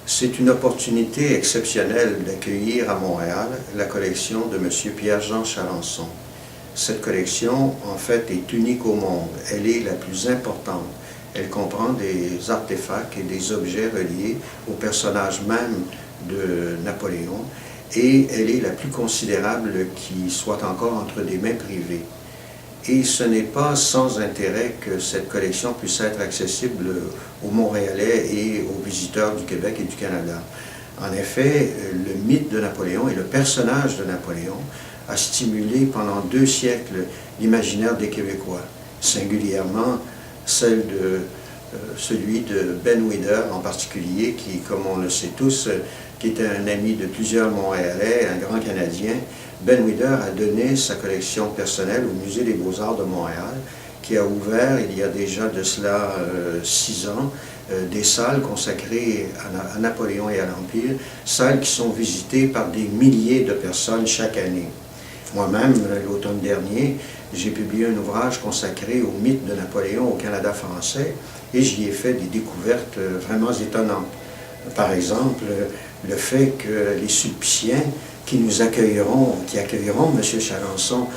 C'est une opportunité exceptionnelle d'accueillir à Montréal la collection de M. Pierre-Jean Chalençon. Cette collection, en fait, est unique au monde. Elle est la plus importante. Elle comprend des artefacts et des objets reliés au personnage même de Napoléon et elle est la plus considérable qui soit encore entre des mains privées. Et ce n'est pas sans intérêt que cette collection puisse être accessible aux Montréalais et aux visiteurs du Québec et du Canada. En effet, le mythe de Napoléon et le personnage de Napoléon a stimulé pendant 2 siècles l'imaginaire des Québécois, singulièrement celui de Ben Wider en particulier, qui, comme on le sait tous, qui était un ami de plusieurs Montréalais, un grand Canadien. Ben Wider a donné sa collection personnelle au Musée des Beaux-Arts de Montréal, qui a ouvert, il y a déjà de cela 6 ans, des salles consacrées à Napoléon et à l'Empire, salles qui sont visitées par des milliers de personnes chaque année. Moi-même, l'automne dernier, j'ai publié un ouvrage consacré au mythe de Napoléon au Canada français et j'y ai fait des découvertes vraiment étonnantes. Par exemple, le fait que les Sulpiciens qui accueilleront M. Chalençon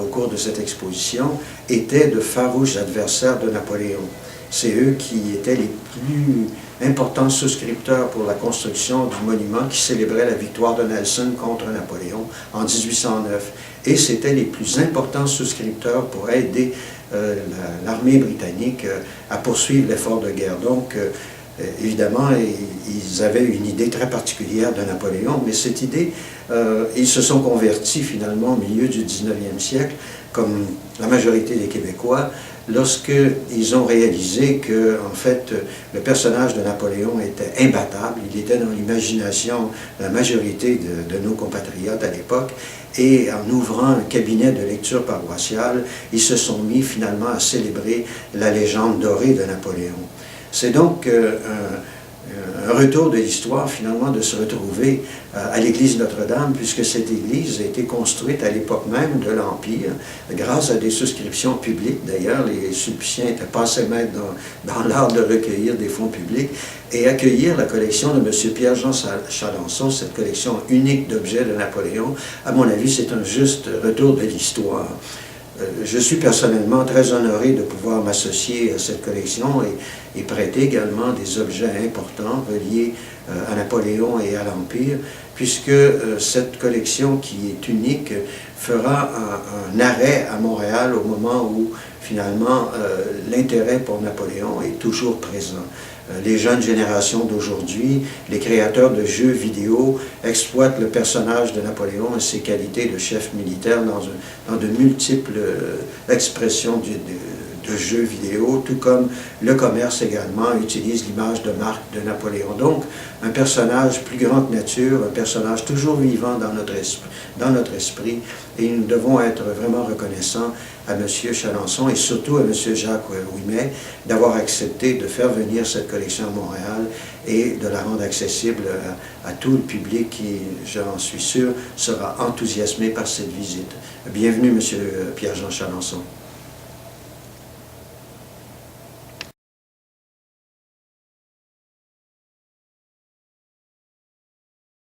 au cours de cette exposition étaient de farouches adversaires de Napoléon. C'est eux qui étaient les plus importants souscripteurs pour la construction du monument qui célébrait la victoire de Nelson contre Napoléon en 1809. Et c'étaient les plus importants souscripteurs pour aider l'armée britannique à poursuivre l'effort de guerre. Donc, évidemment, ils avaient une idée très particulière de Napoléon, mais cette idée, ils se sont convertis finalement au milieu du 19e siècle, comme la majorité des Québécois, lorsqu'ils ont réalisé que, en fait, le personnage de Napoléon était imbattable, il était dans l'imagination de la majorité de nos compatriotes à l'époque, et en ouvrant un cabinet de lecture paroissiale, ils se sont mis finalement à célébrer la légende dorée de Napoléon. C'est donc un retour de l'histoire, finalement, de se retrouver à l'église Notre-Dame, puisque cette église a été construite à l'époque même de l'Empire, grâce à des souscriptions publiques. D'ailleurs, les Sulpiciens étaient passés maîtres dans l'art de recueillir des fonds publics et accueillir la collection de M. Pierre-Jean Chalençon, cette collection unique d'objets de Napoléon. À mon avis, c'est un juste retour de l'histoire. Je suis personnellement très honoré de pouvoir m'associer à cette collection et prêter également des objets importants reliés à Napoléon et à l'Empire, puisque cette collection qui est unique fera un arrêt à Montréal au moment où finalement l'intérêt pour Napoléon est toujours présent. Les jeunes générations d'aujourd'hui, les créateurs de jeux vidéo exploitent le personnage de Napoléon et ses qualités de chef militaire dans de multiples expressions de jeux vidéo, tout comme le commerce également utilise l'image de marque de Napoléon. Donc, un personnage plus grand que nature, un personnage toujours vivant dans notre esprit, et nous devons être vraiment reconnaissants à M. Chalençon et surtout à M. Jacques Ouimet d'avoir accepté de faire venir cette collection à Montréal et de la rendre accessible à tout le public qui, j'en suis sûr, sera enthousiasmé par cette visite. Bienvenue, M. Pierre-Jean Chalençon.